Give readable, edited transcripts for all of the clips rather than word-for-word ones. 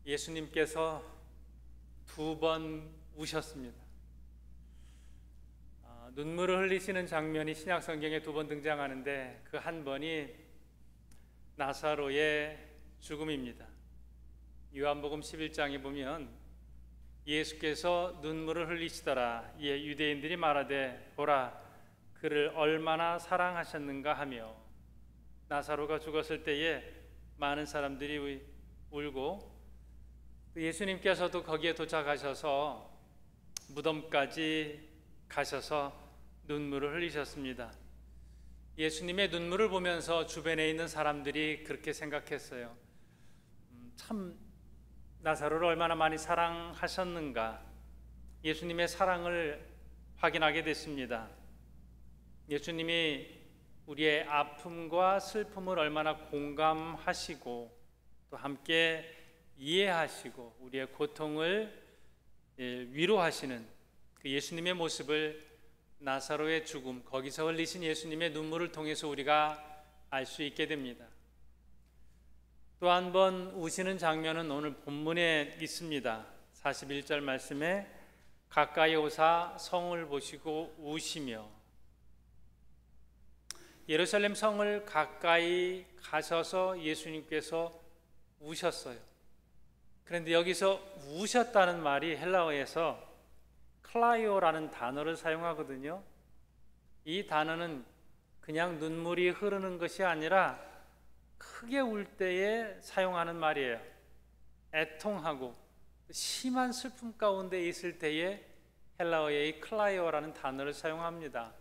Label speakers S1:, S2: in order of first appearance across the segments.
S1: 예수님께서 2번 우셨습니다. 눈물을 흘리시는 장면이 신약 성경에 2번 등장하는데 그 한 번이 나사로의 죽음입니다. 요한복음 11장에 보면 예수께서 눈물을 흘리시더라. 이에 유대인들이 말하되 보라 그를 얼마나 사랑하셨는가 하며, 나사로가 죽었을 때에 많은 사람들이 울고 예수님께서도 거기에 도착하셔서 무덤까지 가셔서 눈물을 흘리셨습니다. 예수님의 눈물을 보면서 주변에 있는 사람들이 그렇게 생각했어요. 참 나사로를 얼마나 많이 사랑하셨는가. 예수님의 사랑을 확인하게 됐습니다. 예수님이 우리의 아픔과 슬픔을 얼마나 공감하시고 또 함께 이해하시고 우리의 고통을 위로하시는 그 예수님의 모습을 나사로의 죽음, 거기서 흘리신 예수님의 눈물을 통해서 우리가 알 수 있게 됩니다. 또 한 번 우시는 장면은 오늘 본문에 있습니다. 41절 말씀에 가까이 오사 성을 보시고 우시며, 예루살렘 성을 가까이 가셔서 예수님께서 우셨어요. 그런데 여기서 우셨다는 말이 헬라어에서 클라이오라는 단어를 사용하거든요. 이 단어는 그냥 눈물이 흐르는 것이 아니라 크게 울 때에 사용하는 말이에요. 애통하고 심한 슬픔 가운데 있을 때에 헬라어의 이 클라이오라는 단어를 사용합니다.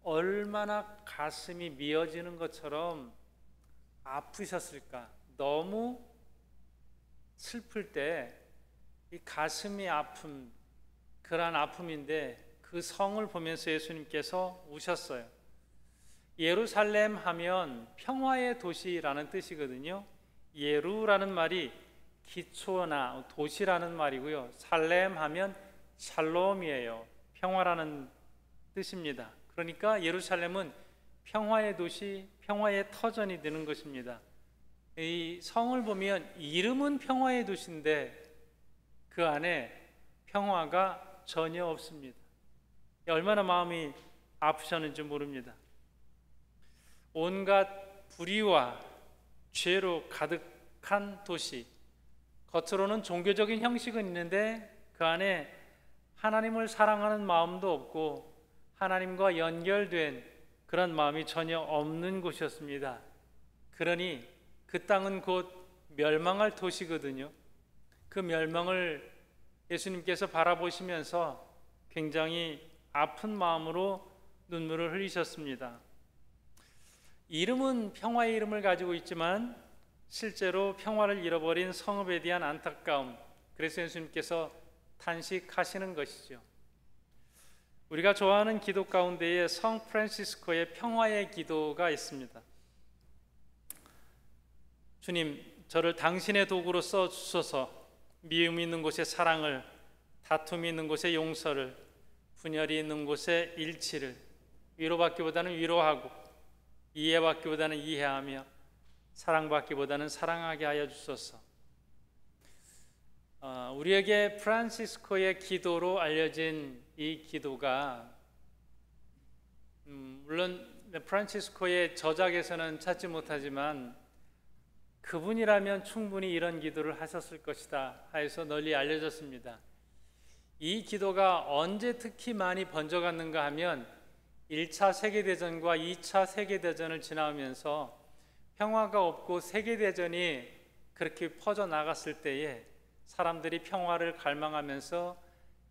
S1: 얼마나 가슴이 미어지는 것처럼 아프셨을까. 너무 슬플 때 이 가슴이 아픈 그러한 아픔인데 그 성을 보면서 예수님께서 우셨어요. 예루살렘 하면 평화의 도시라는 뜻이거든요. 예루라는 말이 기초나 도시라는 말이고요. 살렘 하면 샬롬이에요. 평화라는 뜻입니다. 그러니까 예루살렘은 평화의 도시, 평화의 터전이 되는 것입니다. 이 성을 보면 이름은 평화의 도시인데 그 안에 평화가 전혀 없습니다. 얼마나 마음이 아프셨는지 모릅니다. 온갖 불의와 죄로 가득한 도시, 겉으로는 종교적인 형식은 있는데 그 안에 하나님을 사랑하는 마음도 없고 하나님과 연결된 그런 마음이 전혀 없는 곳이었습니다. 그러니 그 땅은 곧 멸망할 도시거든요. 그 멸망을 예수님께서 바라보시면서 굉장히 아픈 마음으로 눈물을 흘리셨습니다. 이름은 평화의 이름을 가지고 있지만 실제로 평화를 잃어버린 성읍에 대한 안타까움, 그래서 예수님께서 탄식하시는 것이죠. 우리가 좋아하는 기도 가운데에 성 프란시스코의 평화의 기도가 있습니다. 주님, 저를 당신의 도구로 써주소서. 미움이 있는 곳에 사랑을, 다툼이 있는 곳에 용서를, 분열이 있는 곳에 일치를, 위로받기보다는 위로하고 이해받기보다는 이해하며 사랑받기보다는 사랑하게 하여 주소서. 우리에게 프란시스코의 기도로 알려진 이 기도가 물론 프란시스코의 저작에서는 찾지 못하지만 그분이라면 충분히 이런 기도를 하셨을 것이다 해서 널리 알려졌습니다. 이 기도가 언제 특히 많이 번져갔는가 하면 1차 세계대전과 2차 세계대전을 지나면서 평화가 없고 세계대전이 그렇게 퍼져나갔을 때에 사람들이 평화를 갈망하면서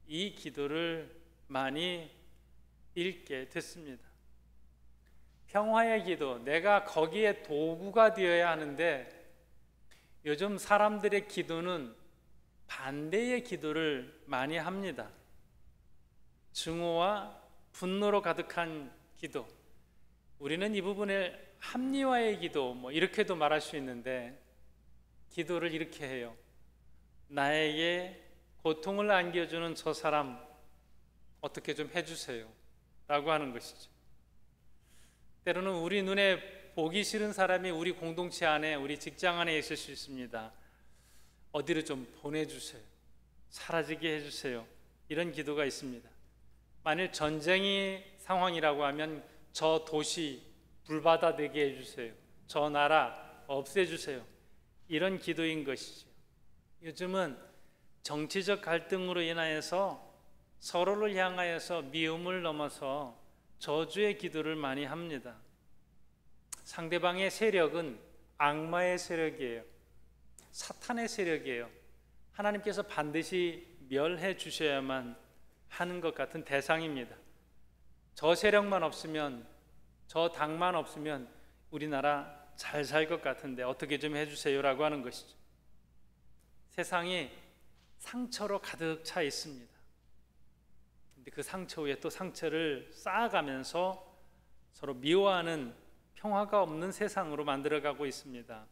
S1: 이 기도를 많이 읽게 됐습니다. 평화의 기도, 내가 거기에 도구가 되어야 하는데 요즘 사람들의 기도는 반대의 기도를 많이 합니다. 증오와 분노로 가득한 기도. 우리는 이 부분을 합리화의 기도 이렇게도 말할 수 있는데 기도를 이렇게 해요. 나에게 고통을 안겨주는 저 사람 어떻게 좀 해주세요 라고 하는 것이죠. 때로는 우리 눈에 보기 싫은 사람이 우리 공동체 안에, 우리 직장 안에 있을 수 있습니다. 어디로 좀 보내주세요. 사라지게 해주세요. 이런 기도가 있습니다. 만일 전쟁이 상황이라고 하면 저 도시 불바다 되게 해주세요. 저 나라 없애주세요. 이런 기도인 것이죠. 요즘은 정치적 갈등으로 인하여서 서로를 향하여서 미움을 넘어서 저주의 기도를 많이 합니다. 상대방의 세력은 악마의 세력이에요. 사탄의 세력이에요. 하나님께서 반드시 멸해 주셔야만 하는 것 같은 대상입니다. 저 세력만 없으면, 저 당만 없으면 우리나라 잘 살 것 같은데 어떻게 좀 해주세요라고 하는 것이죠. 세상이 상처로 가득 차 있습니다. 근데 그 상처 위에 또 상처를 쌓아가면서 서로 미워하는 평화가 없는 세상으로 만들어가고 있습니다.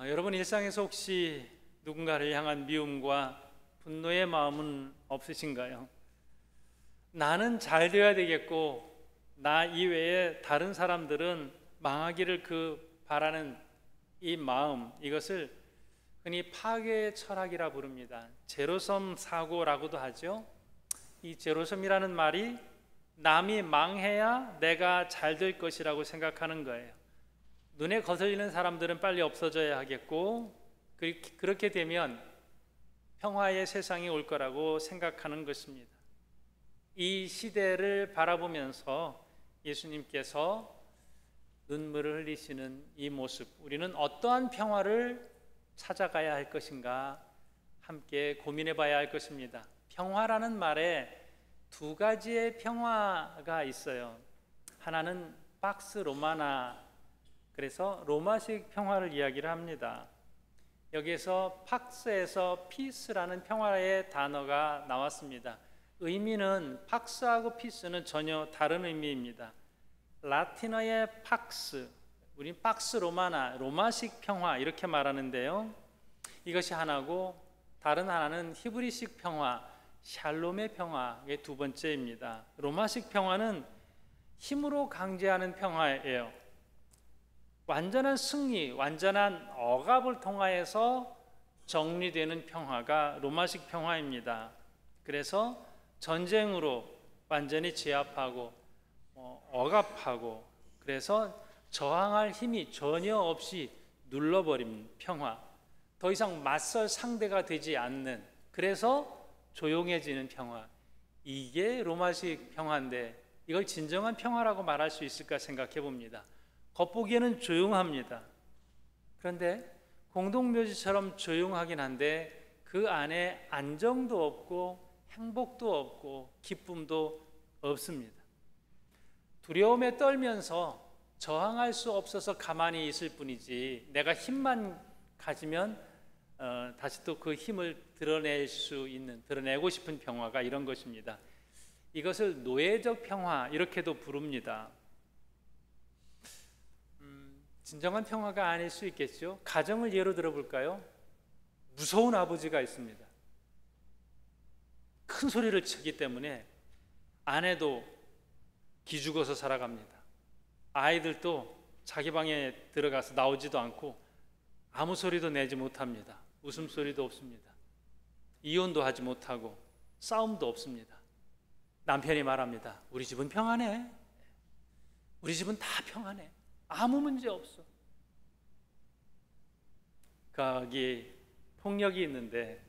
S1: 여러분 일상에서 혹시 누군가를 향한 미움과 분노의 마음은 없으신가요? 나는 잘 되어야 되겠고 나 이외에 다른 사람들은 망하기를 바라는 이 마음, 이것을 흔히 파괴의 철학이라 부릅니다. 제로섬 사고라고도 하죠. 이 제로섬이라는 말이 남이 망해야 내가 잘 될 것이라고 생각하는 거예요. 눈에 거슬리는 사람들은 빨리 없어져야 하겠고 그렇게 되면 평화의 세상이 올 거라고 생각하는 것입니다. 이 시대를 바라보면서 예수님께서 눈물을 흘리시는 이 모습, 우리는 어떠한 평화를 찾아가야 할 것인가 함께 고민해 봐야 할 것입니다. 평화라는 말에 두 가지의 평화가 있어요. 하나는 박스 로마나, 그래서 로마식 평화를 이야기를 합니다. 여기에서 팍스에서 피스라는 평화의 단어가 나왔습니다. 의미는 팍스하고 피스는 전혀 다른 의미입니다. 라틴어의 팍스, 우린 박스 로마나, 로마식 평화 이렇게 말하는데요. 이것이 하나고 다른 하나는 히브리식 평화, 샬롬의 평화의 두 번째입니다. 로마식 평화는 힘으로 강제하는 평화예요. 완전한 승리, 완전한 억압을 통하여서 정리되는 평화가 로마식 평화입니다. 그래서 전쟁으로 완전히 제압하고 억압하고, 그래서 저항할 힘이 전혀 없이 눌러버린 평화, 더 이상 맞설 상대가 되지 않는, 그래서 조용해지는 평화, 이게 로마식 평화인데 이걸 진정한 평화라고 말할 수 있을까 생각해 봅니다. 겉보기에는 조용합니다. 그런데 공동묘지처럼 조용하긴 한데 그 안에 안정도 없고 행복도 없고 기쁨도 없습니다. 두려움에 떨면서 저항할 수 없어서 가만히 있을 뿐이지, 내가 힘만 가지면 다시 또 그 힘을 드러낼 수 있는, 드러내고 싶은 평화가 이런 것입니다. 이것을 노예적 평화 이렇게도 부릅니다. 진정한 평화가 아닐 수 있겠죠. 가정을 예로 들어볼까요? 무서운 아버지가 있습니다. 큰 소리를 치기 때문에 아내도 기죽어서 살아갑니다. 아이들도 자기 방에 들어가서 나오지도 않고 아무 소리도 내지 못합니다. 웃음소리도 없습니다. 이혼도 하지 못하고 싸움도 없습니다. 남편이 말합니다. 우리 집은 평안해. 우리 집은 다 평안해. 아무 문제 없어. 거기 폭력이 있는데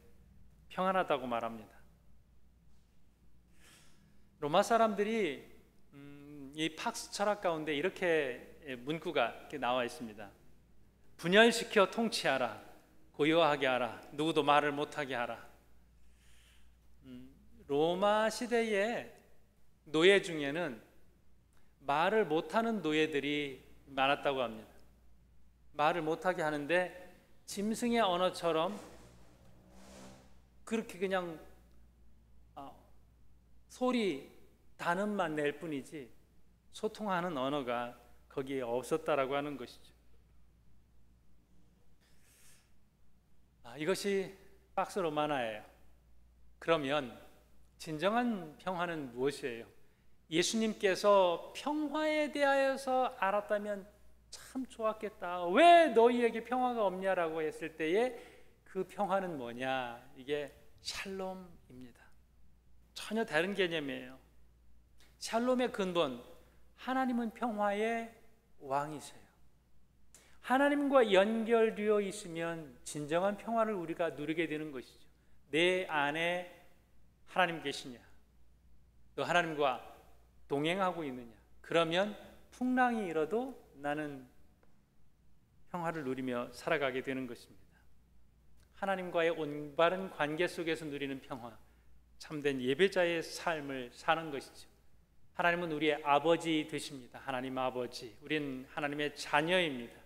S1: 평안하다고 말합니다. 로마 사람들이 이 팍스 철학 가운데 이렇게 문구가 이렇게 나와 있습니다. 분열시켜 통치하라. 고요하게 하라. 누구도 말을 못하게 하라. 로마 시대의 노예 중에는 말을 못하는 노예들이 많았다고 합니다. 말을 못하게 하는데 짐승의 언어처럼 그렇게 그냥 소리 단음만 낼 뿐이지 소통하는 언어가 거기에 없었다라고 하는 것이죠. 이것이 박스 로마나예요. 그러면 진정한 평화는 무엇이에요? 예수님께서 평화에 대하여서 알았다면 참 좋았겠다. 왜 너희에게 평화가 없냐라고 했을 때에 그 평화는 뭐냐? 이게 샬롬입니다. 전혀 다른 개념이에요. 샬롬의 근본, 하나님은 평화의 왕이세요. 하나님과 연결되어 있으면 진정한 평화를 우리가 누리게 되는 것이죠. 내 안에 하나님 계시냐? 또 하나님과 동행하고 있느냐? 그러면 풍랑이 일어도 나는 평화를 누리며 살아가게 되는 것입니다. 하나님과의 올바른 관계 속에서 누리는 평화, 참된 예배자의 삶을 사는 것이죠. 하나님은 우리의 아버지 되십니다. 하나님 아버지, 우린 하나님의 자녀입니다.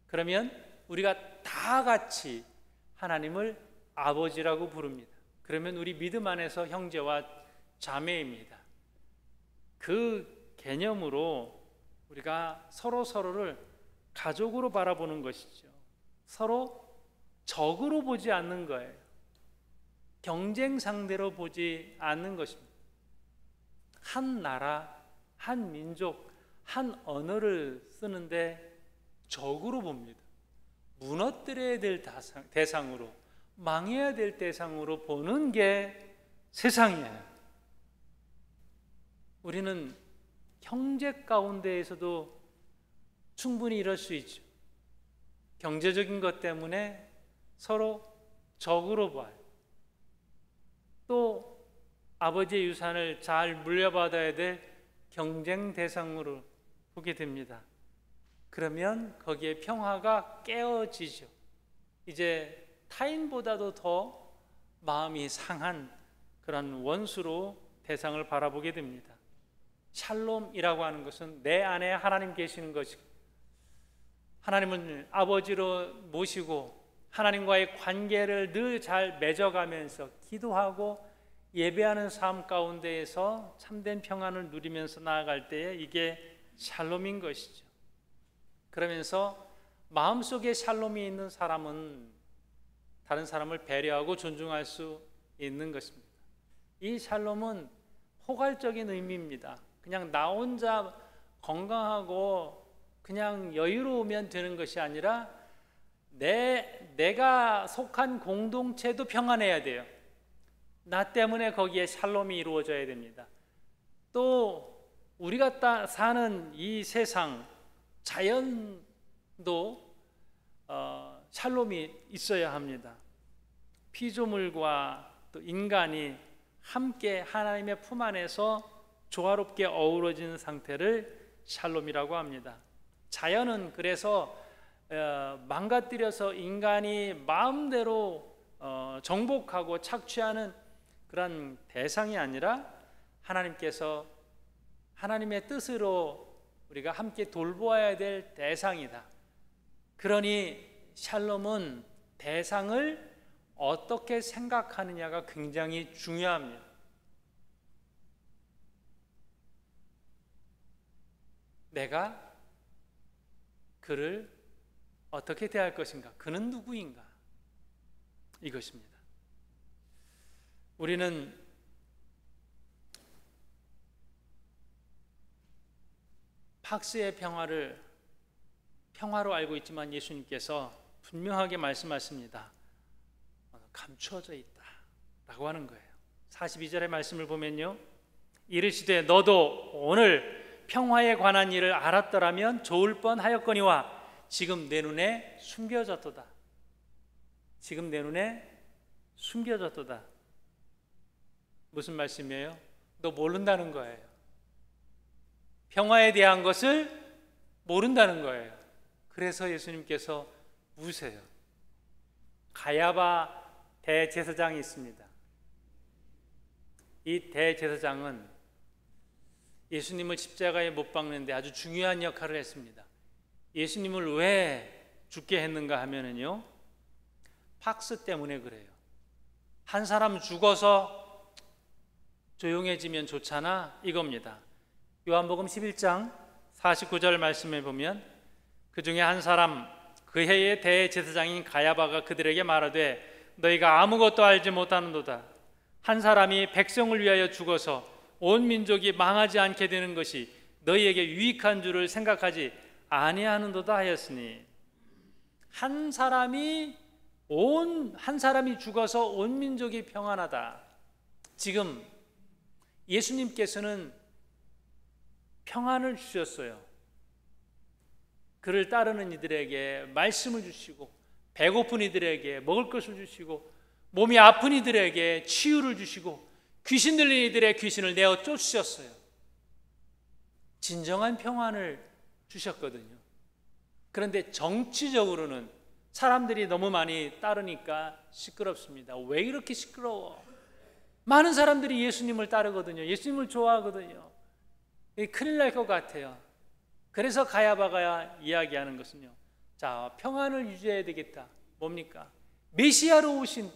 S1: 그러면 우리가 다 같이 하나님을 아버지라고 부릅니다. 그러면 우리 믿음 안에서 형제와 자매입니다. 그 개념으로 우리가 서로를 가족으로 바라보는 것이죠. 서로 적으로 보지 않는 거예요. 경쟁 상대로 보지 않는 것입니다. 한 나라, 한 민족, 한 언어를 쓰는데 적으로 봅니다. 무너뜨려야 될 대상으로, 망해야 될 대상으로 보는 게 세상이에요. 우리는 형제 가운데에서도 충분히 이럴 수 있죠. 경제적인 것 때문에 서로 적으로 봐요. 또 아버지의 유산을 잘 물려받아야 될 경쟁 대상으로 보게 됩니다. 그러면 거기에 평화가 깨어지죠. 이제 타인보다도 더 마음이 상한 그런 원수로 대상을 바라보게 됩니다. 샬롬이라고 하는 것은 내 안에 하나님 계시는 것이고, 하나님을 아버지로 모시고 하나님과의 관계를 늘 잘 맺어가면서 기도하고 예배하는 삶 가운데에서 참된 평안을 누리면서 나아갈 때에 이게 샬롬인 것이죠. 그러면서 마음속에 샬롬이 있는 사람은 다른 사람을 배려하고 존중할 수 있는 것입니다. 이 샬롬은 포괄적인 의미입니다. 그냥 나 혼자 건강하고 그냥 여유로우면 되는 것이 아니라 내가 속한 공동체도 평안해야 돼요. 나 때문에 거기에 샬롬이 이루어져야 됩니다. 또 우리가 사는 이 세상, 자연도 샬롬이 있어야 합니다. 피조물과 또 인간이 함께 하나님의 품 안에서 조화롭게 어우러진 상태를 샬롬이라고 합니다. 자연은 그래서 망가뜨려서 인간이 마음대로 정복하고 착취하는 그런 대상이 아니라 하나님께서 하나님의 뜻으로 우리가 함께 돌보아야 될 대상이다. 그러니 샬롬은 대상을 어떻게 생각하느냐가 굉장히 중요합니다. 내가 그를 어떻게 대할 것인가? 그는 누구인가? 이것입니다. 우리는 팍스의 평화로 알고 있지만 예수님께서 분명하게 말씀하십니다. 감추어져 있다 라고 하는 거예요. 42절의 말씀을 보면요, 이르시되 너도 오늘 평화에 관한 일을 알았더라면 좋을 뻔하였거니와 지금 내 눈에 숨겨졌도다. 지금 내 눈에 숨겨졌도다. 무슨 말씀이에요? 너 모른다는 거예요. 평화에 대한 것을 모른다는 거예요. 그래서 예수님께서 우세요. 가야바 대제사장이 있습니다. 이 대제사장은 예수님을 십자가에 못 박는데 아주 중요한 역할을 했습니다. 예수님을 왜 죽게 했는가 하면은요, 팍스 때문에 그래요. 한 사람 죽어서 조용해지면 좋잖아, 이겁니다. 요한복음 11장 49절 말씀에 보면 그 중에 한 사람, 그 해의 대제사장인 가야바가 그들에게 말하되 너희가 아무것도 알지 못하는도다. 한 사람이 백성을 위하여 죽어서 온 민족이 망하지 않게 되는 것이 너희에게 유익한 줄을 생각하지 아니하는도다 하였으니, 한 사람이 온 한 사람이 죽어서 온 민족이 평안하다. 지금 예수님께서는 평안을 주셨어요. 그를 따르는 이들에게 말씀을 주시고, 배고픈 이들에게 먹을 것을 주시고, 몸이 아픈 이들에게 치유를 주시고, 귀신 들린 이들의 귀신을 내어 쫓으셨어요. 진정한 평안을 주셨거든요. 그런데 정치적으로는 사람들이 너무 많이 따르니까 시끄럽습니다. 왜 이렇게 시끄러워? 많은 사람들이 예수님을 따르거든요. 예수님을 좋아하거든요. 큰일 날 것 같아요. 그래서 가야바가 이야기하는 것은요, 자, 평안을 유지해야 되겠다. 뭡니까? 메시아로 오신,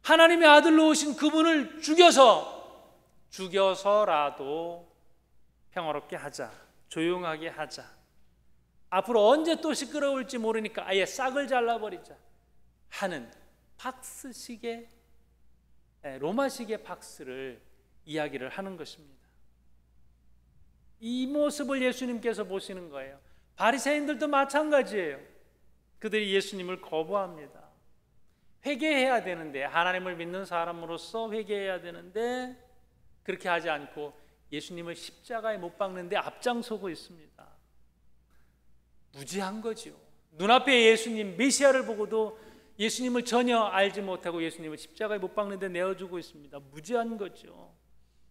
S1: 하나님의 아들로 오신 그분을 죽여서라도 평화롭게 하자, 조용하게 하자. 앞으로 언제 또 시끄러울지 모르니까 아예 싹을 잘라버리자 하는 박스식의, 로마식의 박스를 이야기를 하는 것입니다. 이 모습을 예수님께서 보시는 거예요. 바리새인들도 마찬가지예요. 그들이 예수님을 거부합니다. 회개해야 되는데, 하나님을 믿는 사람으로서 회개해야 되는데 그렇게 하지 않고 예수님을 십자가에 못 박는데 앞장서고 있습니다. 무지한 거죠. 눈앞에 예수님 메시아를 보고도 예수님을 전혀 알지 못하고 예수님을 십자가에 못 박는데 내어주고 있습니다. 무지한 거죠.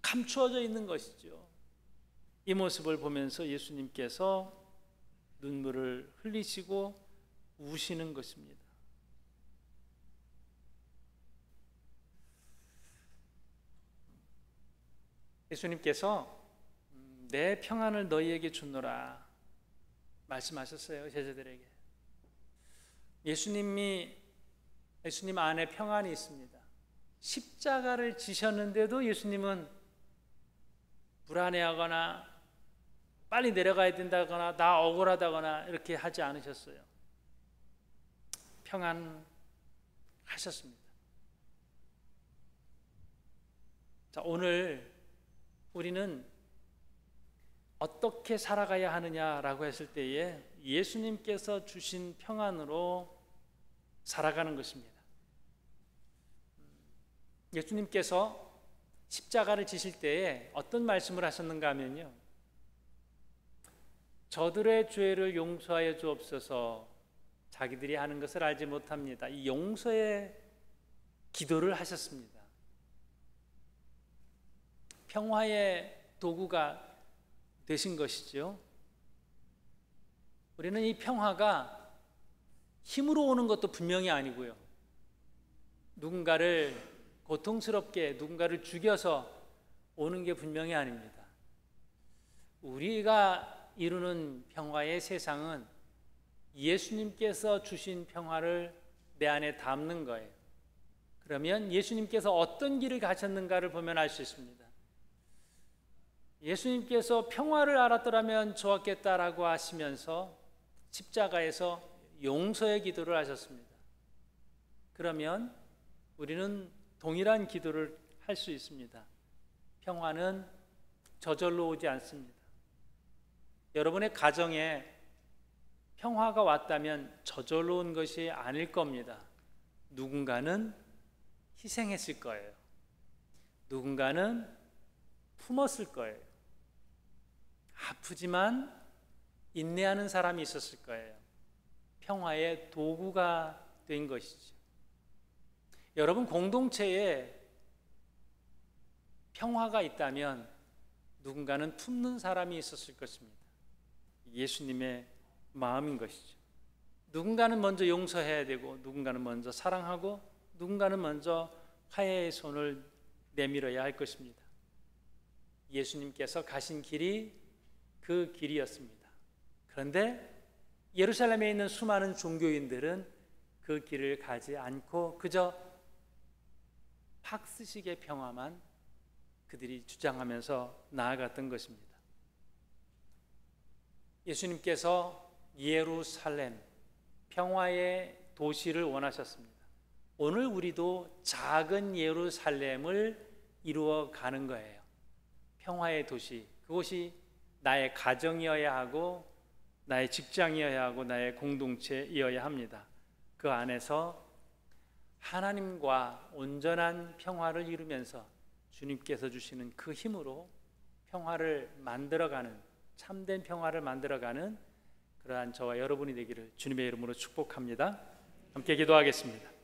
S1: 감추어져 있는 것이죠. 이 모습을 보면서 예수님께서 눈물을 흘리시고 우시는 것입니다. 예수님께서 내 평안을 너희에게 주노라 말씀하셨어요. 제자들에게. 예수님 안에 평안이 있습니다. 십자가를 지셨는데도 예수님은 불안해하거나 빨리 내려가야 된다거나 나 억울하다거나 이렇게 하지 않으셨어요. 평안하셨습니다. 자, 오늘 우리는 어떻게 살아가야 하느냐라고 했을 때에 예수님께서 주신 평안으로 살아가는 것입니다. 예수님께서 십자가를 지실 때에 어떤 말씀을 하셨는가 하면요, 저들의 죄를 용서하여 주옵소서, 자기들이 하는 것을 알지 못합니다. 이 용서의 기도를 하셨습니다. 평화의 도구가 되신 것이죠. 우리는 이 평화가 힘으로 오는 것도 분명히 아니고요, 누군가를 고통스럽게 누군가를 죽여서 오는 게 분명히 아닙니다. 우리가 이루는 평화의 세상은 예수님께서 주신 평화를 내 안에 담는 거예요. 그러면 예수님께서 어떤 길을 가셨는가를 보면 알 수 있습니다. 예수님께서 평화를 알았더라면 좋았겠다라고 하시면서 십자가에서 용서의 기도를 하셨습니다. 그러면 우리는 동일한 기도를 할 수 있습니다. 평화는 저절로 오지 않습니다. 여러분의 가정에 평화가 왔다면 저절로 온 것이 아닐 겁니다. 누군가는 희생했을 거예요. 누군가는 품었을 거예요. 아프지만 인내하는 사람이 있었을 거예요. 평화의 도구가 된 것이죠. 여러분 공동체에 평화가 있다면 누군가는 품는 사람이 있었을 것입니다. 예수님의 마음인 것이죠. 누군가는 먼저 용서해야 되고, 누군가는 먼저 사랑하고, 누군가는 먼저 화해의 손을 내밀어야 할 것입니다. 예수님께서 가신 길이 그 길이었습니다. 그런데 예루살렘에 있는 수많은 종교인들은 그 길을 가지 않고 그저 박스식의 평화만 그들이 주장하면서 나아갔던 것입니다. 예수님께서 예루살렘, 평화의 도시를 원하셨습니다. 오늘 우리도 작은 예루살렘을 이루어 가는 거예요. 평화의 도시, 그곳이 나의 가정이어야 하고, 나의 직장이어야 하고, 나의 공동체이어야 합니다. 그 안에서 하나님과 온전한 평화를 이루면서 주님께서 주시는 그 힘으로 평화를 만들어가는, 참된 평화를 만들어가는 그러한 저와 여러분이 되기를 주님의 이름으로 축복합니다. 함께 기도하겠습니다.